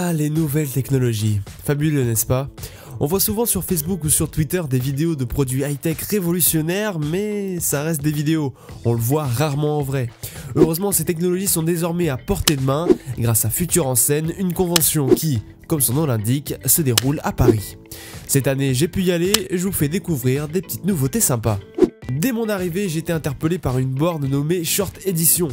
Ah, les nouvelles technologies. Fabuleux, n'est-ce pas? On voit souvent sur Facebook ou sur Twitter des vidéos de produits high-tech révolutionnaires, mais ça reste des vidéos. On le voit rarement en vrai. Heureusement, ces technologies sont désormais à portée de main grâce à Futur en scène, une convention qui, comme son nom l'indique, se déroule à Paris. Cette année, j'ai pu y aller et je vous fais découvrir des petites nouveautés sympas. Dès mon arrivée, j'ai été interpellé par une borne nommée Short Edition.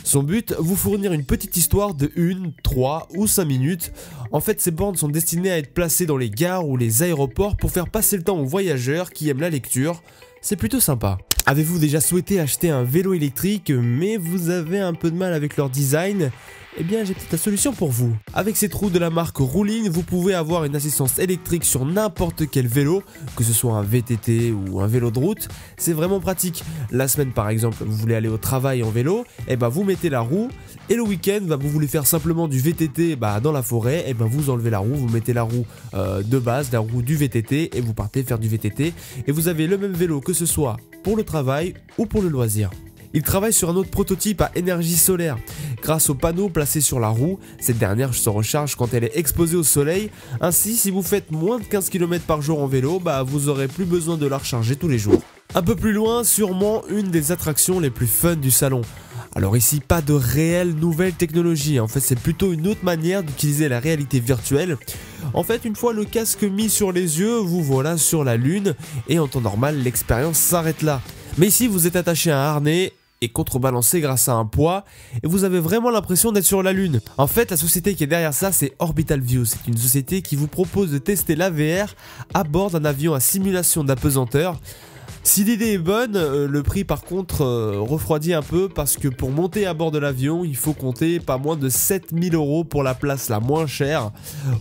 Son but, vous fournir une petite histoire de 1, 3 ou 5 minutes. En fait, ces bornes sont destinées à être placées dans les gares ou les aéroports pour faire passer le temps aux voyageurs qui aiment la lecture. C'est plutôt sympa. Avez-vous déjà souhaité acheter un vélo électrique mais vous avez un peu de mal avec leur design? Eh bien, j'ai peut-être la solution pour vous. Avec cette roue de la marque Roulin, vous pouvez avoir une assistance électrique sur n'importe quel vélo, que ce soit un VTT ou un vélo de route. C'est vraiment pratique. La semaine, par exemple, vous voulez aller au travail en vélo, et vous mettez la roue. Et le week-end, vous voulez faire simplement du VTT dans la forêt, et vous enlevez la roue, vous mettez la roue de base, la roue du VTT, et vous partez faire du VTT. Et vous avez le même vélo, que ce soit pour le travail ou pour le loisir. Il travaille sur un autre prototype à énergie solaire. Grâce aux panneaux placés sur la roue, cette dernière se recharge quand elle est exposée au soleil. Ainsi, si vous faites moins de 15 km par jour en vélo, vous n'aurez plus besoin de la recharger tous les jours. Un peu plus loin, sûrement une des attractions les plus fun du salon. Alors ici, pas de réelle nouvelle technologie, en fait c'est plutôt une autre manière d'utiliser la réalité virtuelle. En fait, une fois le casque mis sur les yeux, vous voilà sur la lune et en temps normal, l'expérience s'arrête là. Mais ici, vous êtes attaché à un harnais et contrebalancé grâce à un poids, et vous avez vraiment l'impression d'être sur la Lune. En fait, la société qui est derrière ça, c'est Orbital View. C'est une société qui vous propose de tester la VR à bord d'un avion à simulation d'apesanteur. Si l'idée est bonne, le prix par contre refroidit un peu parce que pour monter à bord de l'avion, il faut compter pas moins de 7000 € pour la place la moins chère.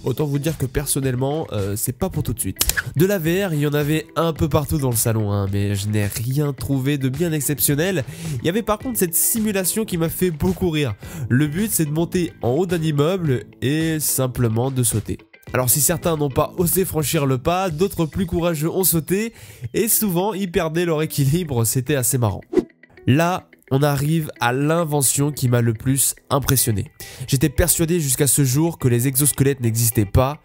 Autant vous dire que personnellement, c'est pas pour tout de suite. De la VR, il y en avait un peu partout dans le salon, mais je n'ai rien trouvé de bien exceptionnel. Il y avait par contre cette simulation qui m'a fait beaucoup rire. Le but, c'est de monter en haut d'un immeuble et simplement de sauter. Alors si certains n'ont pas osé franchir le pas, d'autres plus courageux ont sauté et souvent ils perdaient leur équilibre, c'était assez marrant. Là, on arrive à l'invention qui m'a le plus impressionné. J'étais persuadé jusqu'à ce jour que les exosquelettes n'existaient pas.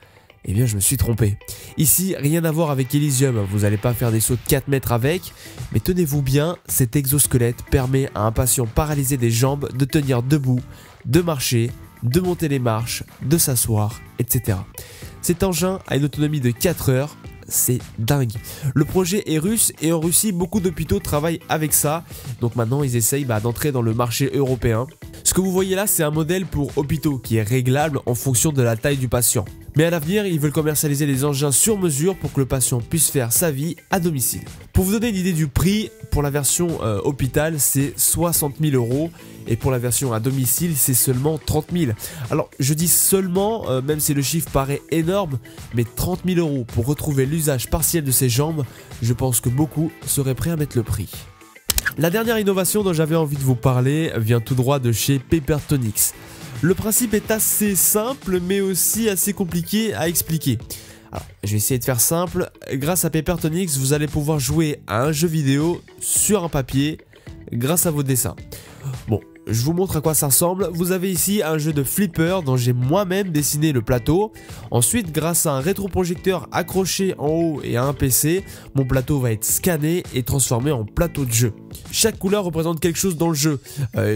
Eh bien je me suis trompé. Ici, rien à voir avec Elysium, vous n'allez pas faire des sauts de 4 mètres avec, mais tenez-vous bien, cet exosquelette permet à un patient paralysé des jambes de tenir debout, de marcher, de monter les marches, de s'asseoir, etc. Cet engin a une autonomie de 4 heures, c'est dingue. Le projet est russe et en Russie, beaucoup d'hôpitaux travaillent avec ça. Donc maintenant, ils essayent d'entrer dans le marché européen. Ce que vous voyez là, c'est un modèle pour hôpitaux qui est réglable en fonction de la taille du patient. Mais à l'avenir, ils veulent commercialiser les engins sur mesure pour que le patient puisse faire sa vie à domicile. Pour vous donner une idée du prix, pour la version hôpital, c'est 60 000 € et pour la version à domicile, c'est seulement 30 000. Alors, je dis seulement, même si le chiffre paraît énorme, mais 30 000 € pour retrouver l'usage partiel de ses jambes, je pense que beaucoup seraient prêts à mettre le prix. La dernière innovation dont j'avais envie de vous parler vient tout droit de chez Papertonix. Le principe est assez simple mais aussi assez compliqué à expliquer. Alors, je vais essayer de faire simple. Grâce à Papertonix, vous allez pouvoir jouer à un jeu vidéo sur un papier grâce à vos dessins. Bon, je vous montre à quoi ça ressemble. Vous avez ici un jeu de flipper dont j'ai moi-même dessiné le plateau. Ensuite, grâce à un rétroprojecteur accroché en haut et à un PC, mon plateau va être scanné et transformé en plateau de jeu. Chaque couleur représente quelque chose dans le jeu.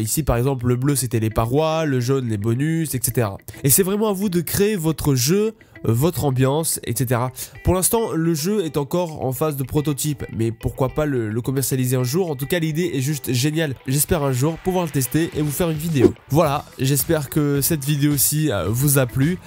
Ici par exemple le bleu c'était les parois, le jaune les bonus, etc. Et c'est vraiment à vous de créer votre jeu, votre ambiance, etc. Pour l'instant le jeu est encore en phase de prototype, mais pourquoi pas le commercialiser un jour. En tout cas l'idée est juste géniale. J'espère un jour pouvoir le tester et vous faire une vidéo. Voilà, j'espère que cette vidéo-ci vous a plu.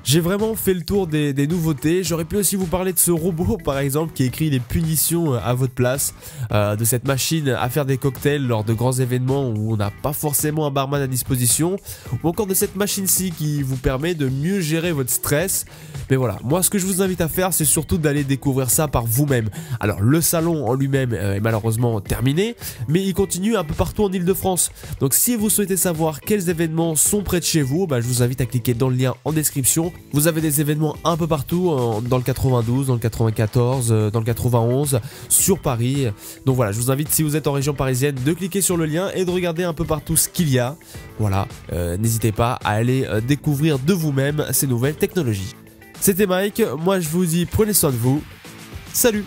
J'ai vraiment fait le tour des nouveautés. J'aurais pu aussi vous parler de ce robot par exemple qui écrit les punitions à votre place, de cette machine à faire des cocktails lors de grands événements où on n'a pas forcément un barman à disposition, ou encore de cette machine-ci qui vous permet de mieux gérer votre stress. Mais voilà, moi ce que je vous invite à faire, c'est surtout d'aller découvrir ça par vous-même. Alors le salon en lui-même est malheureusement terminé, mais il continue un peu partout en Ile-de-France. Donc si vous souhaitez savoir quels événements sont près de chez vous, je vous invite à cliquer dans le lien en description Vous avez des événements un peu partout, dans le 92, dans le 94, dans le 91, sur Paris. Donc voilà, je vous invite, si vous êtes en région parisienne, de cliquer sur le lien et de regarder un peu partout ce qu'il y a. Voilà, n'hésitez pas à aller découvrir de vous-même ces nouvelles technologies. C'était Mike, moi je vous dis prenez soin de vous. Salut!